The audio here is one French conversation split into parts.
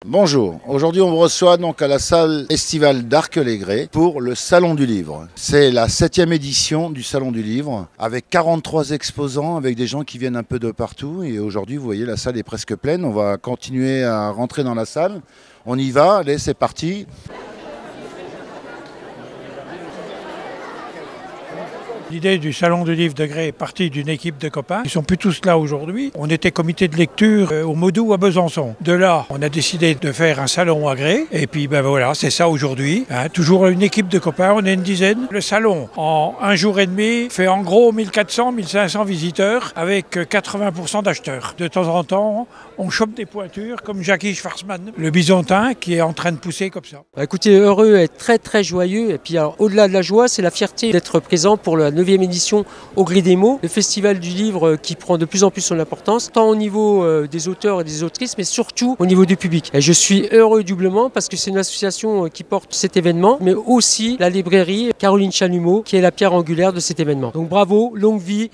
Bonjour, aujourd'hui on vous reçoit donc à la salle estivale d'Arc-les-Grès pour le Salon du Livre. C'est la 7e édition du Salon du Livre avec 43 exposants, avec des gens qui viennent un peu de partout. Et aujourd'hui vous voyez la salle est presque pleine, on va continuer à rentrer dans la salle. On y va, allez c'est parti. L'idée du Salon du Livre de Grès est partie d'une équipe de copains. Ils ne sont plus tous là aujourd'hui. On était comité de lecture au Modou à Besançon. De là, on a décidé de faire un salon à Grès. Et puis voilà, c'est ça aujourd'hui. Toujours une équipe de copains, on est une dizaine. Le salon, en un jour et demi, fait en gros 1400-1500 visiteurs avec 80% d'acheteurs. De temps en temps, on chope des pointures comme Jackie Schwarzman, le Bisontin, qui est en train de pousser comme ça. Écoutez, heureux et très joyeux. Et puis au-delà de la joie, c'est la fierté d'être présent pour la 9e édition au Grès des mots, le festival du livre qui prend de plus en plus son importance, tant au niveau des auteurs et des autrices, mais surtout au niveau du public. Et je suis heureux doublement parce que c'est une association qui porte cet événement, mais aussi la librairie Caroline Chalumeau, qui est la pierre angulaire de cet événement. Donc bravo, longue vie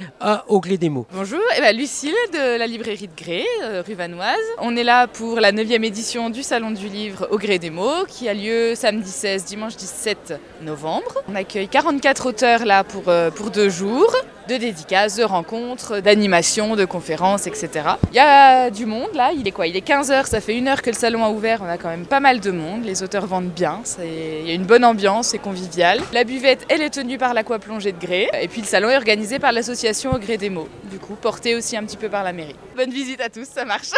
au Grès des mots. Bonjour, Lucille de la librairie de Grès, rue Vanoise. On est là pour la 9e édition du Salon du Livre au Grès des mots, qui a lieu samedi 16, dimanche 17 novembre. On accueille 44 auteurs là pour 2 jours, de dédicaces, de rencontres, d'animations, de conférences, etc. Il y a du monde là, il est 15 h, ça fait 1 heure que le salon a ouvert, on a quand même pas mal de monde, les auteurs vendent bien, il y a une bonne ambiance, c'est convivial. La buvette, elle est tenue par l'Aquaplongée de Grès, et puis le salon est organisé par l'association au Grès des mots, du coup porté aussi un petit peu par la mairie. Bonne visite à tous, ça marche.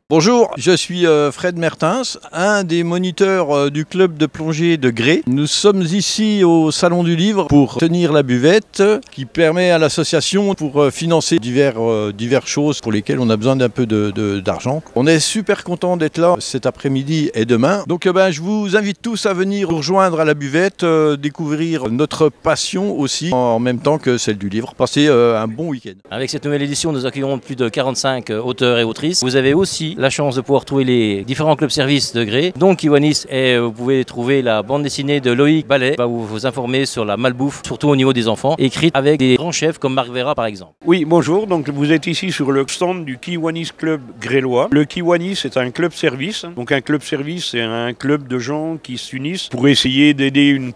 Bonjour, je suis Fred Mertens, un des moniteurs du club de plongée de Grès. Nous sommes ici au Salon du Livre pour tenir la buvette qui permet à l'association pour financer diverses choses pour lesquelles on a besoin d'un peu d'argent. On est super content d'être là cet après-midi et demain. Donc je vous invite tous à venir nous rejoindre à la buvette, découvrir notre passion aussi en même temps que celle du livre. Passez un bon week-end. Avec cette nouvelle édition, nous accueillons plus de 45 auteurs et autrices. Vous avez aussi la chance de pouvoir trouver les différents clubs services de Grès, dont Kiwanis, et vous pouvez trouver la bande dessinée de Loïc Ballet, va vous informer sur la malbouffe, surtout au niveau des enfants, écrite avec des grands chefs comme Marc Vera par exemple. Oui, bonjour, donc vous êtes ici sur le stand du Kiwanis Club Grélois. Le Kiwanis est un club service, donc un club service c'est un club de gens qui s'unissent pour essayer d'aider une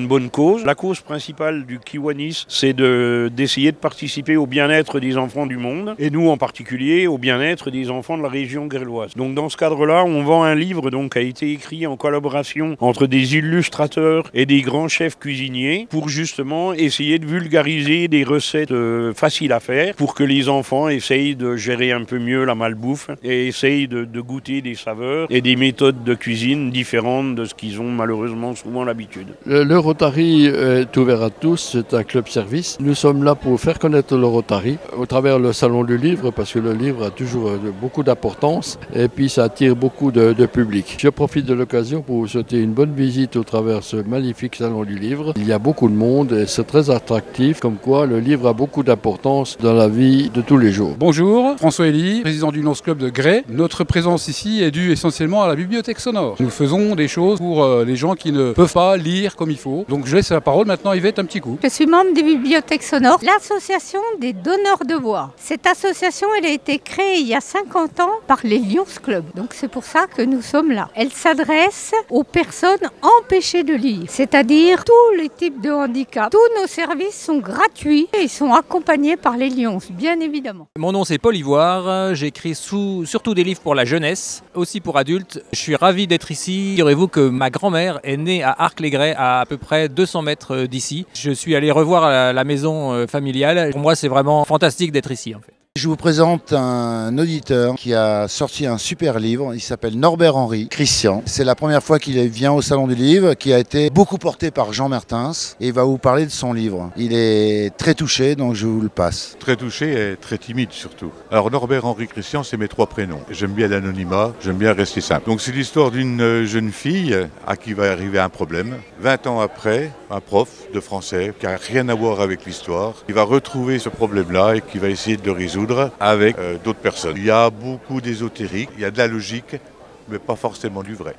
bonne cause. La cause principale du Kiwanis c'est d'essayer de participer au bien-être des enfants du monde, et nous en particulier au bien-être des enfants de la région gréloise. Donc dans ce cadre-là, on vend un livre qui a été écrit en collaboration entre des illustrateurs et des grands chefs cuisiniers pour justement essayer de vulgariser des recettes faciles à faire pour que les enfants essayent de gérer un peu mieux la malbouffe et essayent de goûter des saveurs et des méthodes de cuisine différentes de ce qu'ils ont malheureusement souvent l'habitude. Le Rotary est ouvert à tous, c'est un club service. Nous sommes là pour faire connaître le Rotary au travers le Salon du Livre parce que le livre a toujours beaucoup d'importance et puis ça attire beaucoup de public. Je profite de l'occasion pour vous souhaiter une bonne visite au travers ce magnifique Salon du Livre. Il y a beaucoup de monde et c'est très attractif, comme quoi le livre a beaucoup d'importance dans la vie de tous les jours. Bonjour, François Elie, président du Lions Club de Grès. Notre présence ici est due essentiellement à la bibliothèque sonore. Nous faisons des choses pour les gens qui ne peuvent pas lire comme il faut. Donc je laisse la parole maintenant à Yvette un petit coup. Je suis membre des bibliothèques sonores, l'association des donneurs de voix. Cette association, elle a été créée il y a 50 ans par les Lions Club. Donc c'est pour ça que nous sommes là. Elle s'adresse aux personnes empêchées de lire, c'est-à-dire tous les types de handicap. Tous nos services sont gratuits et ils sont accompagnés par les Lions, bien évidemment. Mon nom c'est Paul Ivoire, j'écris surtout des livres pour la jeunesse, aussi pour adultes. Je suis ravi d'être ici. Figurez-vous que ma grand-mère est née à Arc-les-Grès, à peu près 200 mètres d'ici. Je suis allé revoir la maison familiale. Pour moi c'est vraiment fantastique d'être ici en fait. Je vous présente un auditeur qui a sorti un super livre, il s'appelle Norbert Henry Christian. C'est la première fois qu'il vient au Salon du Livre, qui a été beaucoup porté par Jean Mertens et il va vous parler de son livre. Il est très touché, donc je vous le passe. Très touché et très timide surtout. Alors Norbert Henry Christian, c'est mes 3 prénoms. J'aime bien l'anonymat, j'aime bien rester simple. Donc c'est l'histoire d'une jeune fille à qui va arriver un problème. 20 ans après, un prof de français qui n'a rien à voir avec l'histoire, il va retrouver ce problème-là et qui va essayer de le résoudre avec d'autres personnes. Il y a beaucoup d'ésotérique, il y a de la logique, mais pas forcément du vrai.